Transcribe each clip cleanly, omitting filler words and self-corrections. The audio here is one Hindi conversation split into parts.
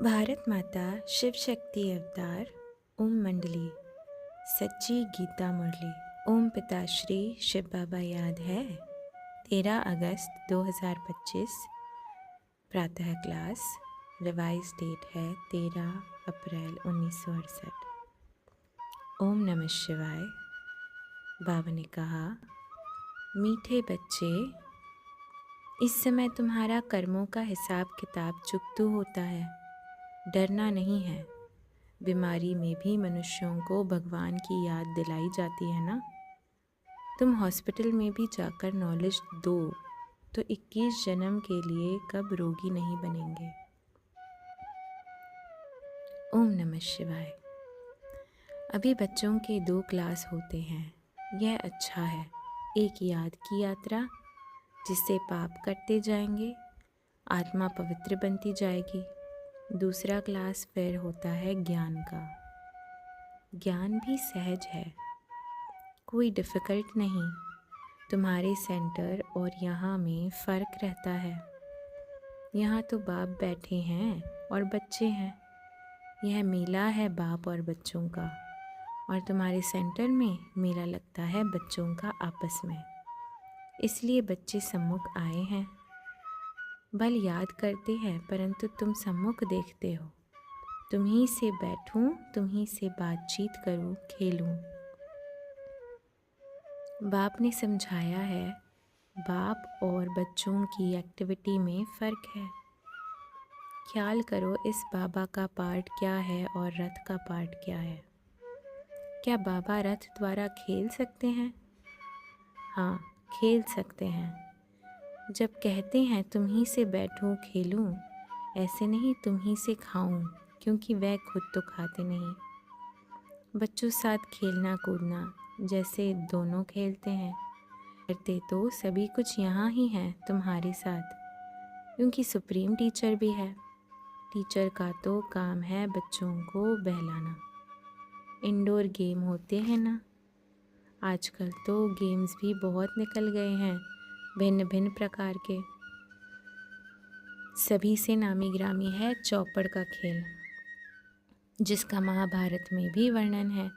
भारत माता शिव शक्ति अवतार ओम मंडली सच्ची गीता मुरली। ओम पिताश्री शिव बाबा याद है। 13 अगस्त 2025 प्रातः क्लास। रिवाइज डेट है 13 अप्रैल 1968। ओम नमः शिवाय। बाबा ने कहा, मीठे बच्चे, इस समय तुम्हारा कर्मों का हिसाब किताब चुकतू होता है। डरना नहीं है। बीमारी में भी मनुष्यों को भगवान की याद दिलाई जाती है ना। तुम हॉस्पिटल में भी जाकर नॉलेज दो तो 21 जन्म के लिए कब रोगी नहीं बनेंगे। ओम नमः शिवाय। अभी बच्चों के 2 क्लास होते हैं, यह अच्छा है। एक याद की यात्रा, जिससे पाप कटते जाएंगे, आत्मा पवित्र बनती जाएगी। दूसरा क्लास फिर होता है ज्ञान का। ज्ञान भी सहज है, कोई डिफ़िकल्ट नहीं। तुम्हारे सेंटर और यहाँ में फ़र्क रहता है। यहाँ तो बाप बैठे हैं और बच्चे हैं। यह मेला है बाप और बच्चों का, और तुम्हारे सेंटर में मेला लगता है बच्चों का आपस में। इसलिए बच्चे सम्मुख आए हैं। बल याद करते हैं, परंतु तुम सम्मुख देखते हो। तुम्हीं से बैठूं, तुम्हीं से बातचीत करूं, खेलूं। बाप ने समझाया है, बाप और बच्चों की एक्टिविटी में फ़र्क है। ख्याल करो, इस बाबा का पार्ट क्या है और रथ का पार्ट क्या है। क्या बाबा रथ द्वारा खेल सकते हैं? हाँ, खेल सकते हैं। जब कहते हैं तुम्हीं से बैठूं खेलूं, ऐसे नहीं तुम्हीं से खाऊं, क्योंकि वह खुद तो खाते नहीं। बच्चों साथ खेलना कूदना जैसे दोनों खेलते हैं। करते तो सभी कुछ यहाँ ही है तुम्हारे साथ, क्योंकि सुप्रीम टीचर भी है। टीचर का तो काम है बच्चों को बहलाना। इंडोर गेम होते हैं ना। आजकल तो गेम्स भी बहुत निकल गए हैं, भिन्न भिन्न प्रकार के। सभी से नामी ग्रामी है चौपड़ का खेल, जिसका महाभारत में भी वर्णन है,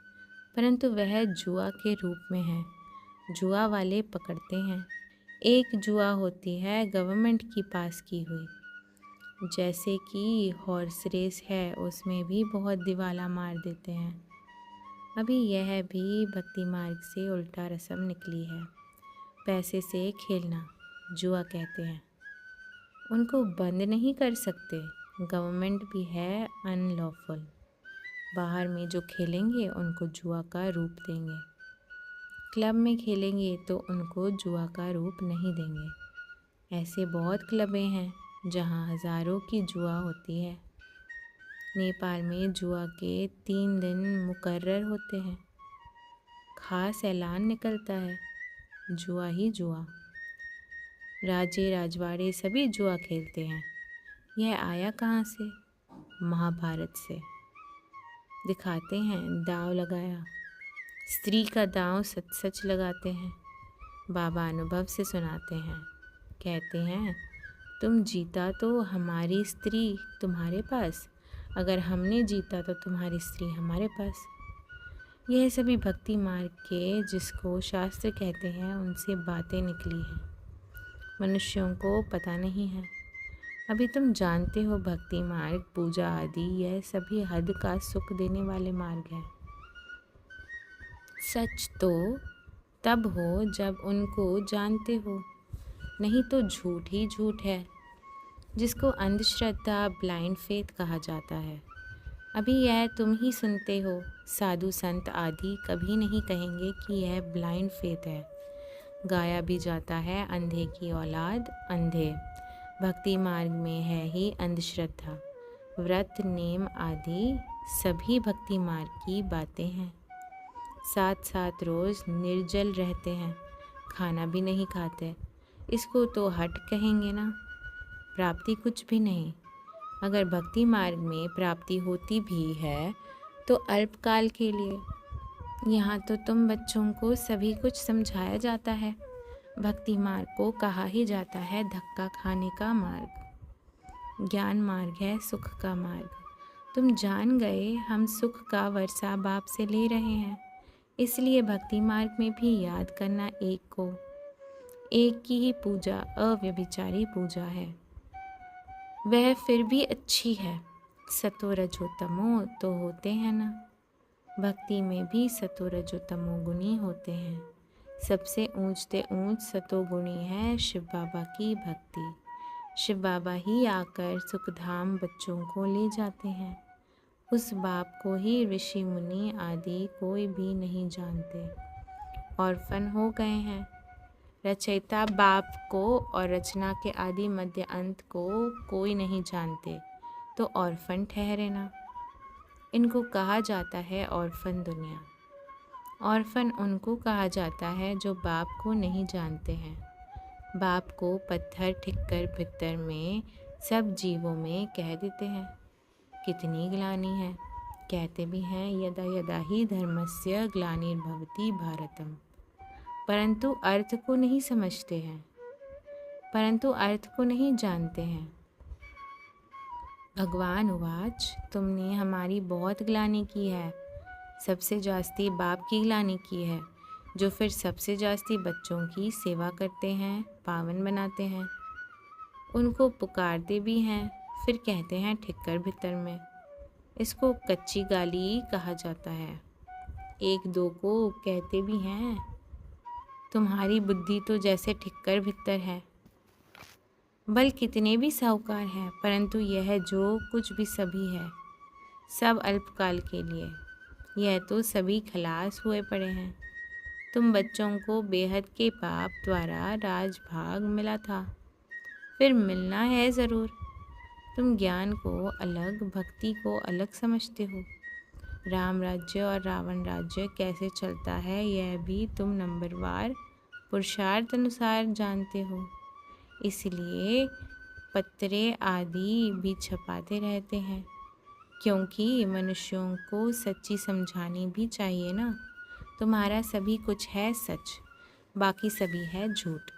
परंतु वह जुआ के रूप में है। जुआ वाले पकड़ते हैं। एक जुआ होती है गवर्नमेंट की पास की हुई, जैसे कि हॉर्स रेस है, उसमें भी बहुत दिवाला मार देते हैं। अभी यह भी भक्ति मार्ग से उल्टा रस्म निकली है। पैसे से खेलना जुआ कहते हैं। उनको बंद नहीं कर सकते, गवर्नमेंट भी है अनलॉफुल। बाहर में जो खेलेंगे उनको जुआ का रूप देंगे। क्लब में खेलेंगे तो उनको जुआ का रूप नहीं देंगे। ऐसे बहुत क्लबें हैं जहां हज़ारों की जुआ होती है। नेपाल में जुआ के 3 दिन मुकर्रर होते हैं। खास ऐलान निकलता है, जुआ ही जुआ। राजे राजवाड़े सभी जुआ खेलते हैं। यह आया कहाँ से? महाभारत से। दिखाते हैं दांव लगाया। स्त्री का दांव सच सच लगाते हैं। बाबा अनुभव से सुनाते हैं। कहते हैं, तुम जीता तो हमारी स्त्री तुम्हारे पास, अगर हमने जीता तो तुम्हारी स्त्री हमारे पास। यह सभी भक्ति मार्ग के, जिसको शास्त्र कहते हैं, उनसे बातें निकली हैं। मनुष्यों को पता नहीं है। अभी तुम जानते हो भक्ति मार्ग, पूजा आदि, यह सभी हद का सुख देने वाले मार्ग हैं। सच तो तब हो जब उनको जानते हो, नहीं तो झूठ ही झूठ है, जिसको अंधश्रद्धा, ब्लाइंड फेथ कहा जाता है। अभी यह तुम ही सुनते हो। साधु संत आदि कभी नहीं कहेंगे कि यह ब्लाइंड फेथ है। गाया भी जाता है, अंधे की औलाद अंधे। भक्ति मार्ग में है ही अंधश्रद्धा। व्रत नेम आदि सभी भक्ति मार्ग की बातें हैं। 7 रोज़ निर्जल रहते हैं, खाना भी नहीं खाते। इसको तो हट कहेंगे ना। प्राप्ति कुछ भी नहीं। अगर भक्ति मार्ग में प्राप्ति होती भी है तो अल्पकाल के लिए। यहाँ तो तुम बच्चों को सभी कुछ समझाया जाता है। भक्ति मार्ग को कहा ही जाता है धक्का खाने का मार्ग। ज्ञान मार्ग है सुख का मार्ग। तुम जान गए हम सुख का वर्षा बाप से ले रहे हैं, इसलिए भक्ति मार्ग में भी याद करना एक की ही पूजा अव्यभिचारी पूजा है। वह फिर भी अच्छी है। सतो रजो तमो तो होते हैं ना, भक्ति में भी सतो रजो तमो गुणी होते हैं। सबसे ऊंचते ऊंच सतोगुणी है शिव बाबा की भक्ति। शिव बाबा ही आकर सुखधाम बच्चों को ले जाते हैं। उस बाप को ही ऋषि मुनि आदि कोई भी नहीं जानते, ऑर्फन हो गए हैं। रचयिता बाप को और रचना के आदि मध्य अंत को कोई नहीं जानते, तो ऑर्फन ठहरे ना। इनको कहा जाता है ऑर्फन दुनिया। ऑर्फन उनको कहा जाता है जो बाप को नहीं जानते हैं। बाप को पत्थर ठिक्कर भित्तर में सब जीवों में कह देते हैं। कितनी ग्लानि है, कहते भी हैं यदा यदा ही धर्मस्य ग्लानिर्भवति भारतम, परंतु अर्थ को नहीं समझते हैं, परंतु अर्थ को नहीं जानते हैं। भगवान उवाच, तुमने हमारी बहुत ग्लानि की है, सबसे जास्ती बाप की ग्लानि की है, जो फिर सबसे जास्ती बच्चों की सेवा करते हैं, पावन बनाते हैं। उनको पुकारते भी हैं, फिर कहते हैं ठिक्कर भीतर में। इसको कच्ची गाली कहा जाता है। एक दो को कहते भी हैं, तुम्हारी बुद्धि तो जैसे ठिक्कर भीतर है। बल कितने भी साहूकार हैं, परंतु यह जो कुछ भी सभी है, सब अल्पकाल के लिए। यह तो सभी खलास हुए पड़े हैं। तुम बच्चों को बेहद के पाप द्वारा राजभाग मिला था, फिर मिलना है ज़रूर। तुम ज्ञान को अलग, भक्ति को अलग समझते हो। राम राज्य और रावण राज्य कैसे चलता है, यह भी तुम नंबरवार पुरुषार्थ अनुसार जानते हो। इसलिए पत्रे आदि भी छपाते रहते हैं, क्योंकि मनुष्यों को सच्ची समझानी भी चाहिए ना। तुम्हारा सभी कुछ है सच, बाकी सभी है झूठ।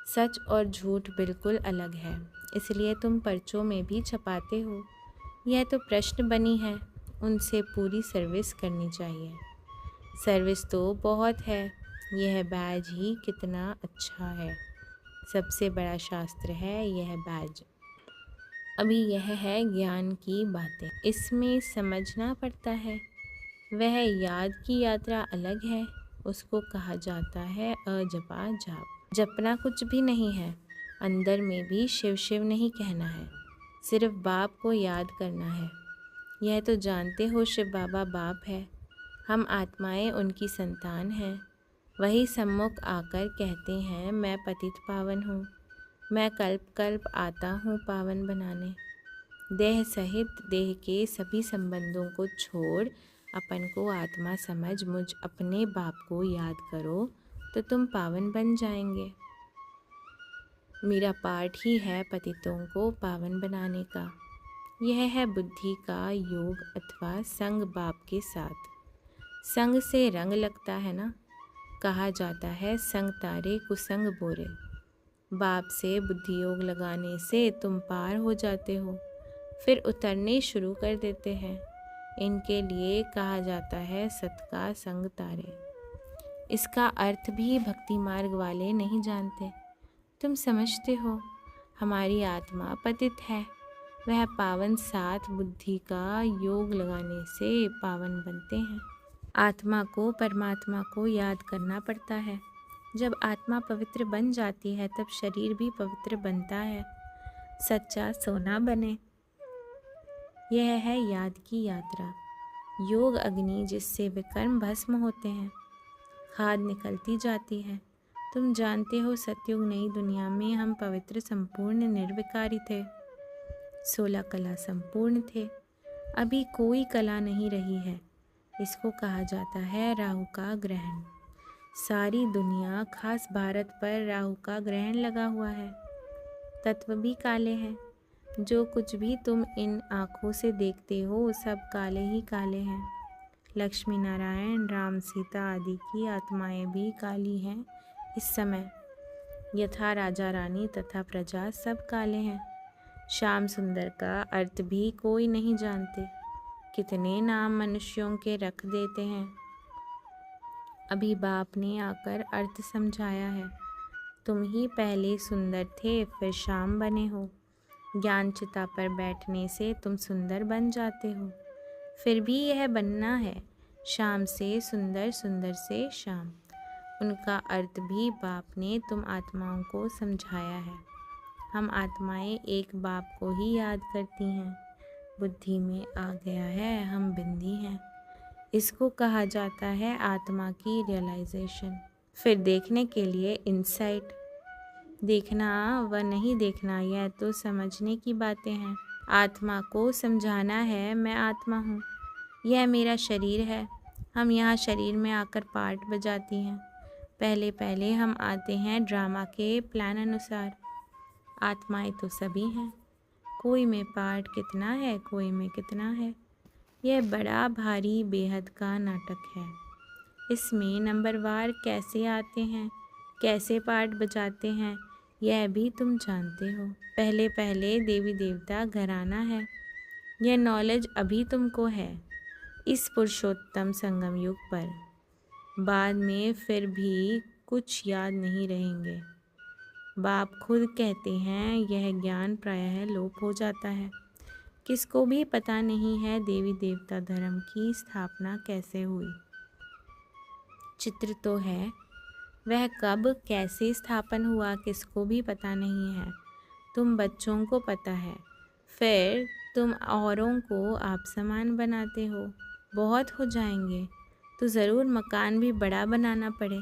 सच और झूठ बिल्कुल अलग है, इसलिए तुम पर्चों में भी छपाते हो। यह तो प्रश्न बनी है, उनसे पूरी सर्विस करनी चाहिए। सर्विस तो बहुत है, यह बैज ही कितना अच्छा है। सबसे बड़ा शास्त्र है यह बैज। अभी यह है ज्ञान की बातें, इसमें समझना पड़ता है। वह याद की यात्रा अलग है, उसको कहा जाता है अजपा जाप। जपना कुछ भी नहीं है, अंदर में भी शिव शिव नहीं कहना है, सिर्फ बाप को याद करना है। यह तो जानते हो शिव बाबा बाप है, हम आत्माएं उनकी संतान हैं। वही सम्मुख आकर कहते हैं मैं पतित पावन हूँ, मैं कल्प कल्प आता हूँ पावन बनाने। देह सहित देह के सभी संबंधों को छोड़ अपन को आत्मा समझ मुझ अपने बाप को याद करो तो तुम पावन बन जाएंगे। मेरा पाठ ही है पतितों को पावन बनाने का। यह है बुद्धि का योग अथवा संग बाप के साथ। संग से रंग लगता है ना, कहा जाता है संग तारे कुसंग बोरे। बाप से बुद्धि योग लगाने से तुम पार हो जाते हो, फिर उतरने शुरू कर देते हैं। इनके लिए कहा जाता है सत का संग तारे। इसका अर्थ भी भक्ति मार्ग वाले नहीं जानते। तुम समझते हो हमारी आत्मा पतित है, वह पावन साथ बुद्धि का योग लगाने से पावन बनते हैं। आत्मा को परमात्मा को याद करना पड़ता है। जब आत्मा पवित्र बन जाती है तब शरीर भी पवित्र बनता है, सच्चा सोना बने। यह है याद की यात्रा। योग अग्नि जिससे विकर्म भस्म होते हैं, खाद निकलती जाती है। तुम जानते हो सतयुग नई दुनिया में हम पवित्र संपूर्ण निर्विकारी थे, 16 कला संपूर्ण थे। अभी कोई कला नहीं रही है, इसको कहा जाता है राहु का ग्रहण। सारी दुनिया खास भारत पर राहु का ग्रहण लगा हुआ है। तत्व भी काले हैं। जो कुछ भी तुम इन आँखों से देखते हो सब काले ही काले हैं। लक्ष्मी नारायण राम सीता आदि की आत्माएं भी काली हैं इस समय। यथा राजा रानी तथा प्रजा सब काले हैं। श्याम सुंदर का अर्थ भी कोई नहीं जानते। कितने नाम मनुष्यों के रख देते हैं। अभी बाप ने आकर अर्थ समझाया है। तुम ही पहले सुंदर थे, फिर श्याम बने हो। ज्ञान चिता पर बैठने से तुम सुंदर बन जाते हो। फिर भी यह बनना है, श्याम से सुंदर, सुंदर से श्याम। उनका अर्थ भी बाप ने तुम आत्माओं को समझाया है। हम आत्माएं एक बाप को ही याद करती हैं। बुद्धि में आ गया है हम बिंदी हैं। इसको कहा जाता है आत्मा की रियलाइजेशन। फिर देखने के लिए इंसाइट। देखना व नहीं देखना यह तो समझने की बातें हैं। आत्मा को समझाना है मैं आत्मा हूँ, यह मेरा शरीर है। हम यहाँ शरीर में आकर पार्ट बजाती हैं। पहले पहले हम आते हैं ड्रामा के प्लान अनुसार। आत्माएं तो सभी हैं, कोई में पार्ट कितना है, कोई में कितना है। यह बड़ा भारी बेहद का नाटक है। इसमें नंबरवार कैसे आते हैं, कैसे पार्ट बजाते हैं, यह भी तुम जानते हो। पहले पहले देवी देवता घराना है, यह नॉलेज अभी तुमको है इस पुरुषोत्तम संगम युग पर। बाद में फिर भी कुछ याद नहीं रहेंगे। बाप खुद कहते हैं यह ज्ञान प्रायः लोप हो जाता है। किसको भी पता नहीं है देवी देवता धर्म की स्थापना कैसे हुई। चित्र तो है, वह कब कैसे स्थापन हुआ किसको भी पता नहीं है। तुम बच्चों को पता है, फिर तुम औरों को आप समान बनाते हो। बहुत हो जाएंगे तो ज़रूर मकान भी बड़ा बनाना पड़े,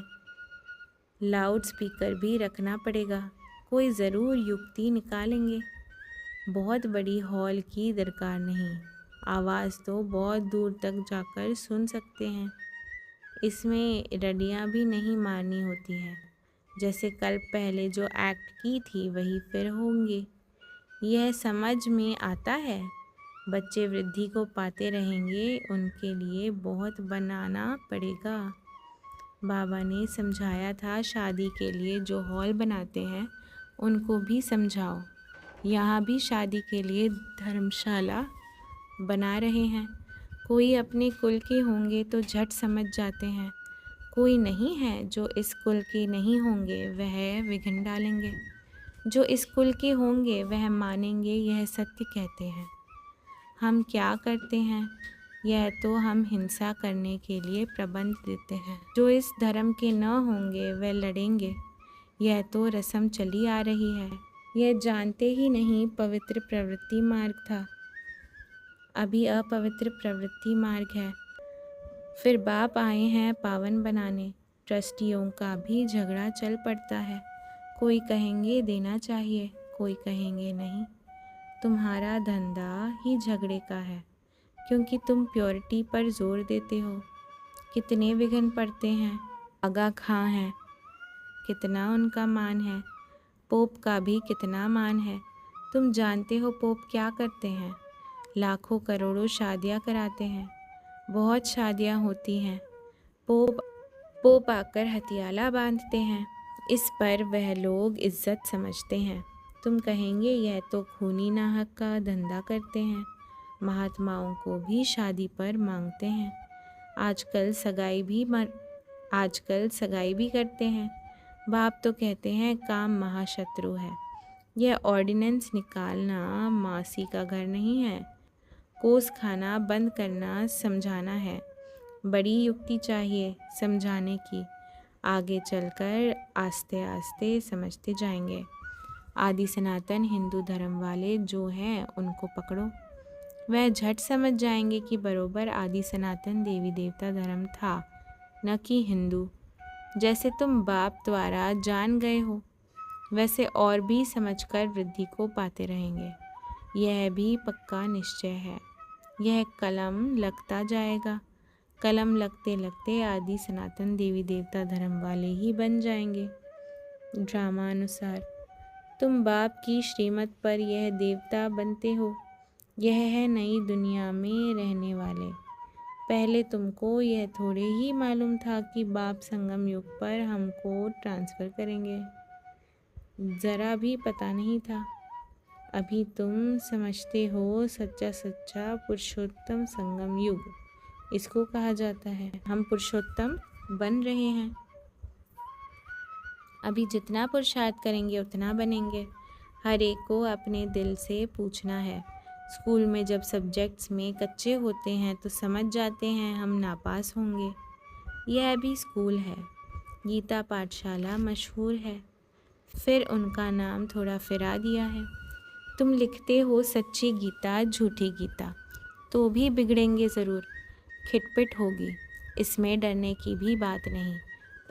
लाउड स्पीकर भी रखना पड़ेगा, कोई ज़रूर युक्ति निकालेंगे। बहुत बड़ी हॉल की दरकार नहीं, आवाज़ तो बहुत दूर तक जाकर सुन सकते हैं। इसमें रडियाँ भी नहीं मारनी होती हैं। जैसे कल पहले जो एक्ट की थी वही फिर होंगे। यह समझ में आता है। बच्चे वृद्धि को पाते रहेंगे, उनके लिए बहुत बनाना पड़ेगा। बाबा ने समझाया था शादी के लिए जो हॉल बनाते हैं उनको भी समझाओ। यहाँ भी शादी के लिए धर्मशाला बना रहे हैं। कोई अपने कुल के होंगे तो झट समझ जाते हैं, कोई नहीं है जो इस कुल के नहीं होंगे वह विघ्न डालेंगे। जो इस कुल के होंगे वह मानेंगे यह सत्य कहते हैं। हम क्या करते हैं, यह तो हम हिंसा करने के लिए प्रबंध देते हैं। जो इस धर्म के न होंगे वह लड़ेंगे, यह तो रस्म चली आ रही है। यह जानते ही नहीं पवित्र प्रवृत्ति मार्ग था, अभी अपवित्र प्रवृत्ति मार्ग है। फिर बाप आए हैं पावन बनाने। ट्रस्टियों का भी झगड़ा चल पड़ता है। कोई कहेंगे देना चाहिए, कोई कहेंगे नहीं। तुम्हारा धंधा ही झगड़े का है, क्योंकि तुम प्योरिटी पर जोर देते हो। कितने विघ्न पड़ते हैं। आगा खां हैं, कितना उनका मान है। पोप का भी कितना मान है। तुम जानते हो पोप क्या करते हैं, लाखों करोड़ों शादियां कराते हैं। बहुत शादियां होती हैं। पोप आकर हथियाला बांधते हैं। इस पर वह लोग इज्जत समझते हैं। तुम कहेंगे यह तो खूनी नाहक का धंधा करते हैं। महात्माओं को भी शादी पर मांगते हैं। आजकल सगाई भी करते हैं। बाप तो कहते हैं काम महाशत्रु है। यह ऑर्डिनेंस निकालना मासी का घर नहीं है। कोस खाना बंद करना समझाना है। बड़ी युक्ति चाहिए समझाने की। आगे चलकर आस्ते आस्ते समझते जाएंगे। आदि सनातन हिंदू धर्म वाले जो हैं उनको पकड़ो, वह झट समझ जाएंगे कि बरोबर आदि सनातन देवी देवता धर्म था, न कि हिंदू। जैसे तुम बाप द्वारा जान गए हो, वैसे और भी समझकर वृद्धि को पाते रहेंगे। यह भी पक्का निश्चय है। यह कलम लगता जाएगा। कलम लगते लगते आदि सनातन देवी देवता धर्म वाले ही बन जाएंगे। ड्रामा अनुसार तुम बाप की श्रीमत पर यह देवता बनते हो। यह है नई दुनिया में रहने वाले। पहले तुमको यह थोड़े ही मालूम था कि बाप संगम युग पर हमको ट्रांसफ़र करेंगे। ज़रा भी पता नहीं था। अभी तुम समझते हो सच्चा सच्चा पुरुषोत्तम संगम युग इसको कहा जाता है। हम पुरुषोत्तम बन रहे हैं। अभी जितना पुरुषार्थ करेंगे उतना बनेंगे। हर एक को अपने दिल से पूछना है। स्कूल में जब सब्जेक्ट्स में कच्चे होते हैं तो समझ जाते हैं हम नापास होंगे। यह भी स्कूल है। गीता पाठशाला मशहूर है, फिर उनका नाम थोड़ा फिरा दिया है। तुम लिखते हो सच्ची गीता झूठी गीता, तो भी बिगड़ेंगे ज़रूर, खिटपिट होगी। इसमें डरने की भी बात नहीं।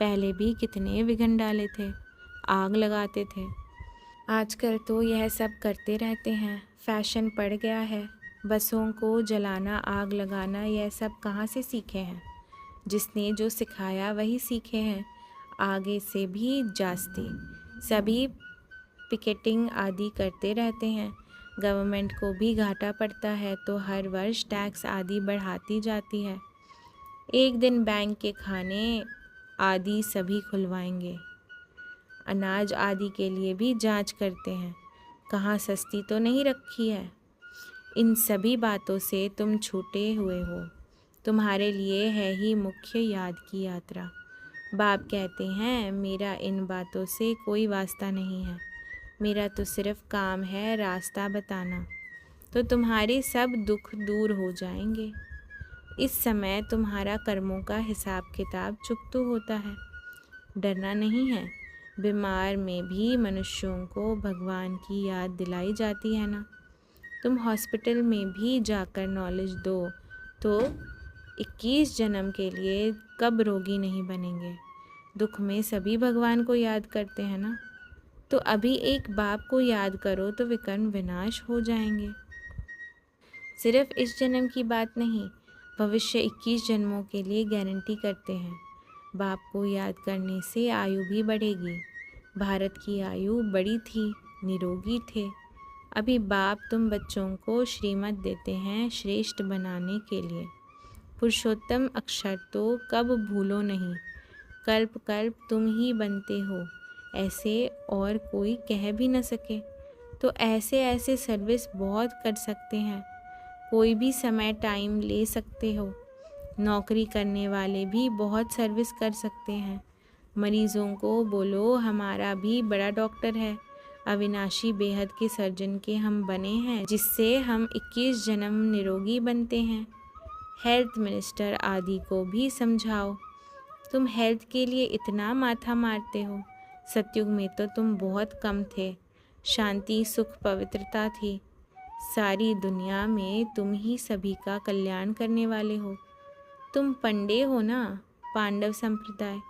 पहले भी कितने विघन डाले थे, आग लगाते थे। आजकल तो यह सब करते रहते हैं, फैशन पड़ गया है। बसों को जलाना, आग लगाना, यह सब कहाँ से सीखे हैं? जिसने जो सिखाया वही सीखे हैं। आगे से भी जास्ती सभी पिकेटिंग आदि करते रहते हैं। गवर्नमेंट को भी घाटा पड़ता है तो हर वर्ष टैक्स आदि बढ़ाती जाती है। एक दिन बैंक के खाने आदि सभी खुलवाएंगे। अनाज आदि के लिए भी जांच करते हैं, कहाँ सस्ती तो नहीं रखी है। इन सभी बातों से तुम छूटे हुए हो। तुम्हारे लिए है ही मुख्य याद की यात्रा। बाप कहते हैं मेरा इन बातों से कोई वास्ता नहीं है, मेरा तो सिर्फ काम है रास्ता बताना, तो तुम्हारे सब दुख दूर हो जाएंगे। इस समय तुम्हारा कर्मों का हिसाब किताब चुकता होता है। डरना नहीं है। बीमार में भी मनुष्यों को भगवान की याद दिलाई जाती है ना। तुम हॉस्पिटल में भी जाकर नॉलेज दो तो 21 जन्म के लिए कब रोगी नहीं बनेंगे। दुख में सभी भगवान को याद करते हैं ना। तो अभी एक बाप को याद करो तो विकर्म विनाश हो जाएंगे। सिर्फ इस जन्म की बात नहीं, भविष्य 21 जन्मों के लिए गारंटी करते हैं। बाप को याद करने से आयु भी बढ़ेगी। भारत की आयु बड़ी थी, निरोगी थे। अभी बाप तुम बच्चों को श्रीमत देते हैं श्रेष्ठ बनाने के लिए। पुरुषोत्तम अक्षर तो कब भूलो नहीं। कल्प कल्प तुम ही बनते हो, ऐसे और कोई कह भी न सके। तो ऐसे ऐसे सर्विस बहुत कर सकते हैं। कोई भी समय टाइम ले सकते हो। नौकरी करने वाले भी बहुत सर्विस कर सकते हैं। मरीजों को बोलो हमारा भी बड़ा डॉक्टर है। अविनाशी बेहद के सर्जन के हम बने हैं, जिससे हम 21 जन्म निरोगी बनते हैं। हेल्थ मिनिस्टर आदि को भी समझाओ। तुम हेल्थ के लिए इतना माथा मारते हो। सतयुग में तो तुम बहुत कम थे। शांति, सुख, पवित्रता थी। सारी दुनिया में तुम ही सभी का कल्याण करने वाले हो। तुम पंडे हो ना, पांडव संप्रदाय।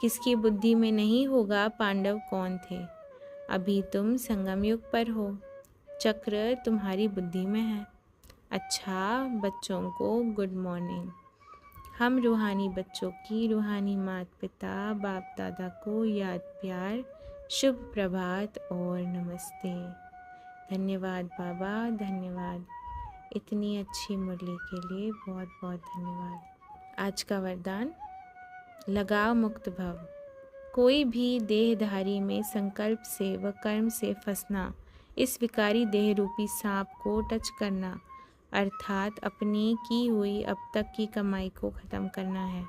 किसकी बुद्धि में नहीं होगा पांडव कौन थे। अभी तुम संगम युग पर हो, चक्र तुम्हारी बुद्धि में है। अच्छा, बच्चों को गुड मॉर्निंग। हम रूहानी बच्चों की रूहानी माता पिता बाप दादा को याद प्यार, शुभ प्रभात और नमस्ते। धन्यवाद बाबा, धन्यवाद। इतनी अच्छी मुरली के लिए बहुत बहुत धन्यवाद। आज का वरदान, लगाव मुक्त भव। कोई भी देहधारी में संकल्प से व कर्म से फंसना, इस विकारी देह रूपी सांप को टच करना, अर्थात अपनी की हुई अब तक की कमाई को ख़त्म करना है।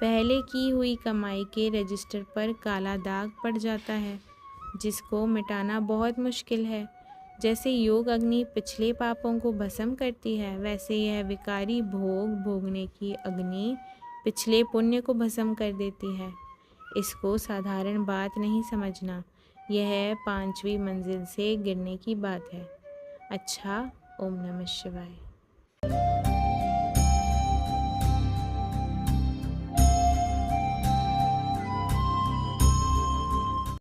पहले की हुई कमाई के रजिस्टर पर काला दाग पड़ जाता है, जिसको मिटाना बहुत मुश्किल है। जैसे योग अग्नि पिछले पापों को भस्म करती है, वैसे यह विकारी भोग भोगने की अग्नि पिछले पुण्य को भस्म कर देती है। इसको साधारण बात नहीं समझना, यह 5वीं मंजिल से गिरने की बात है। अच्छा, ओम नमः शिवाय।